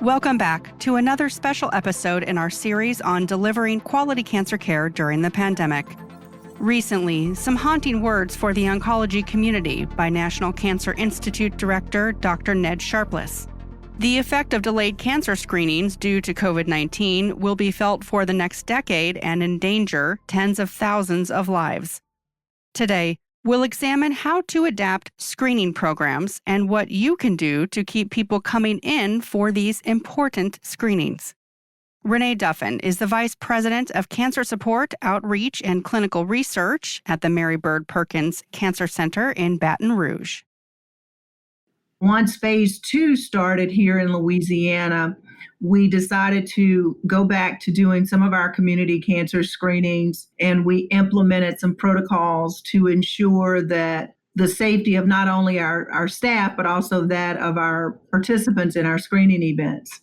Welcome back to another special episode in our series on delivering quality cancer care during the pandemic. Recently, some haunting words for the oncology community by National Cancer Institute Director Dr. Ned Sharpless. The effect of delayed cancer screenings due to COVID-19 will be felt for the next decade and endanger tens of thousands of lives. Today, we'll examine how to adapt screening programs and what you can do to keep people coming in for these important screenings. Renea Duffin is the Vice President of Cancer Support, Outreach, and Clinical Research at the Bird Perkins Cancer Center in Baton Rouge. Once phase 2 started here in Louisiana, we decided to go back to doing some of our community cancer screenings, and we implemented some protocols to ensure that the safety of not only our staff, but also that of our participants in our screening events.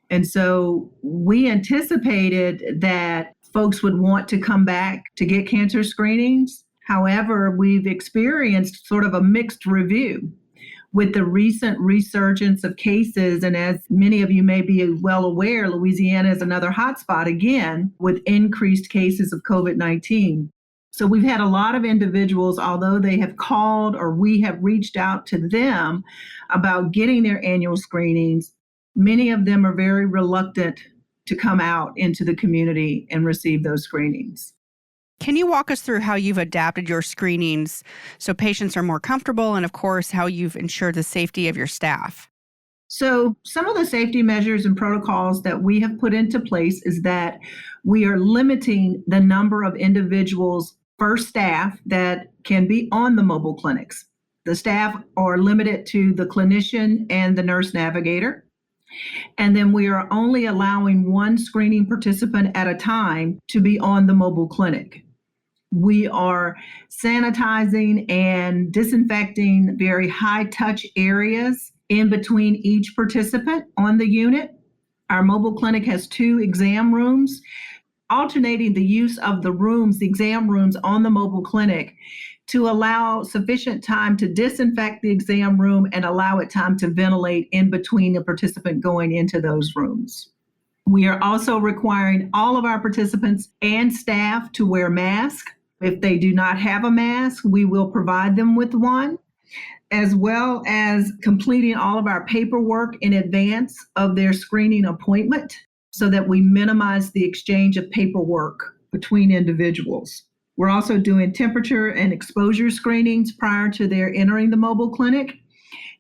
And so we anticipated that folks would want to come back to get cancer screenings. However, we've experienced sort of a mixed review with the recent resurgence of cases. And as many of you may be well aware, Louisiana is another hotspot again with increased cases of COVID-19. So we've had a lot of individuals, although they have called or we have reached out to them about getting their annual screenings, many of them are very reluctant to come out into the community and receive those screenings. Can you walk us through how you've adapted your screenings so patients are more comfortable and, of course, how you've ensured the safety of your staff? So some of the safety measures and protocols that we have put into place is that we are limiting the number of individuals per staff that can be on the mobile clinics. The staff are limited to the clinician and the nurse navigator. And then we are only allowing one screening participant at a time to be on the mobile clinic. We are sanitizing and disinfecting very high-touch areas in between each participant on the unit. Our mobile clinic has 2 exam rooms, alternating the use of the exam rooms on the mobile clinic to allow sufficient time to disinfect the exam room and allow it time to ventilate in between the participant going into those rooms. We are also requiring all of our participants and staff to wear masks. If they do not have a mask, we will provide them with one, as well as completing all of our paperwork in advance of their screening appointment so that we minimize the exchange of paperwork between individuals. We're also doing temperature and exposure screenings prior to their entering the mobile clinic,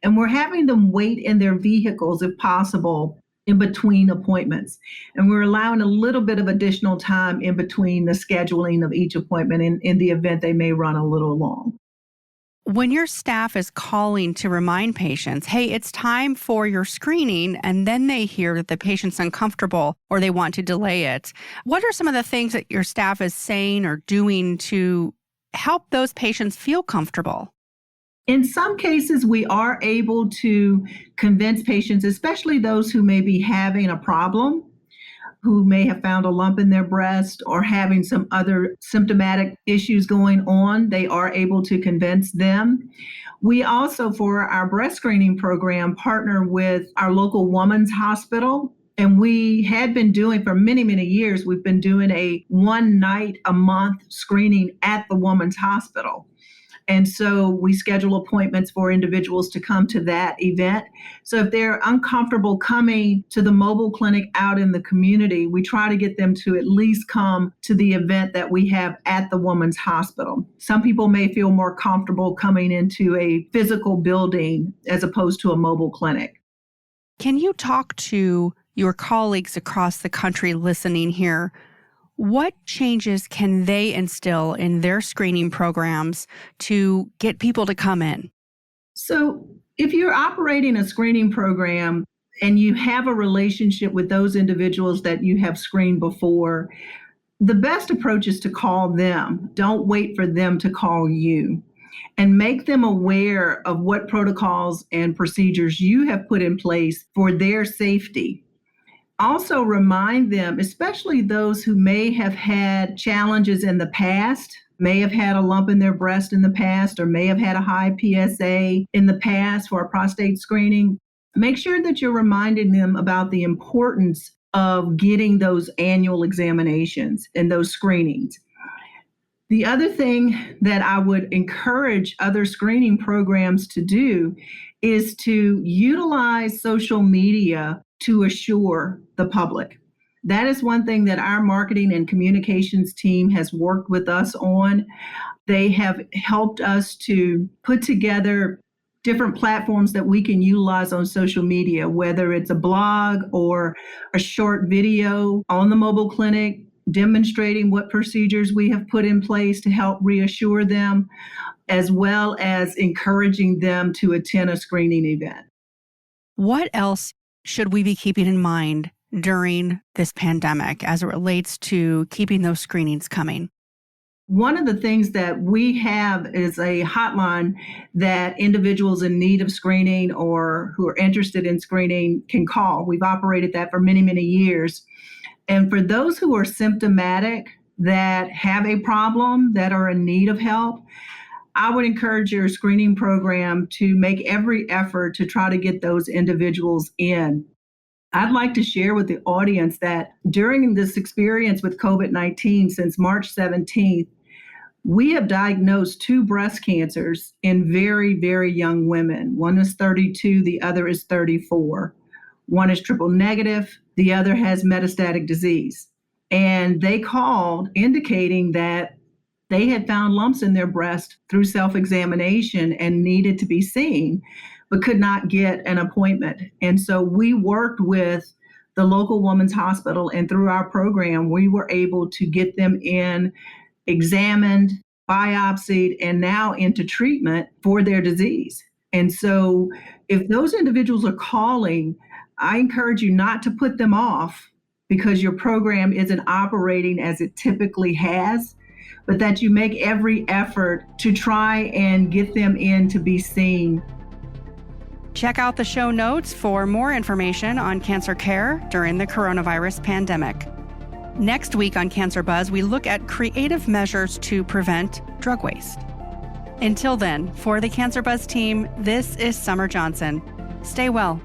and we're having them wait in their vehicles if possible in between appointments. And we're allowing a little bit of additional time in between the scheduling of each appointment in the event they may run a little long. When your staff is calling to remind patients, hey, it's time for your screening, and then they hear that the patient's uncomfortable or they want to delay it, what are some of the things that your staff is saying or doing to help those patients feel comfortable? In some cases, we are able to convince patients, especially those who may be having a problem, who may have found a lump in their breast or having some other symptomatic issues going on. They are able to convince them. We also, for our breast screening program, partner with our local women's hospital. And we had been doing for many, many years, we've been doing a 1 night a month screening at the women's hospital. And so we schedule appointments for individuals to come to that event. So if they're uncomfortable coming to the mobile clinic out in the community, we try to get them to at least come to the event that we have at the women's hospital. Some people may feel more comfortable coming into a physical building as opposed to a mobile clinic. Can you talk to your colleagues across the country listening here? What changes can they instill in their screening programs to get people to come in? So if you're operating a screening program and you have a relationship with those individuals that you have screened before, the best approach is to call them. Don't wait for them to call you, and make them aware of what protocols and procedures you have put in place for their safety. Also remind them, especially those who may have had challenges in the past, may have had a lump in their breast in the past, or may have had a high PSA in the past for a prostate screening. make sure that you're reminding them about the importance of getting those annual examinations and those screenings. The other thing that I would encourage other screening programs to do is to utilize social media to assure the public. That is one thing that our marketing and communications team has worked with us on. They have helped us to put together different platforms that we can utilize on social media, whether it's a blog or a short video on the mobile clinic demonstrating what procedures we have put in place to help reassure them, as well as encouraging them to attend a screening event. What else should we be keeping in mind during this pandemic as it relates to keeping those screenings coming? One of the things that we have is a hotline that individuals in need of screening or who are interested in screening can call. We've operated that for many, many years. And for those who are symptomatic, that have a problem, that are in need of help, I would encourage your screening program to make every effort to try to get those individuals in. I'd like to share with the audience that during this experience with COVID-19 since March 17th, we have diagnosed 2 breast cancers in very, very young women. One is 32, the other is 34. One is triple negative, the other has metastatic disease. And they called indicating that they had found lumps in their breast through self-examination and needed to be seen, but could not get an appointment. And so we worked with the local women's hospital, and through our program, we were able to get them in, examined, biopsied, and now into treatment for their disease. And so if those individuals are calling, I encourage you not to put them off because your program isn't operating as it typically has, but that you make every effort to try and get them in to be seen. Check out the show notes for more information on cancer care during the coronavirus pandemic. Next week on Cancer Buzz, we look at creative measures to prevent drug waste. Until then, for the Cancer Buzz team, this is Summer Johnson. Stay well.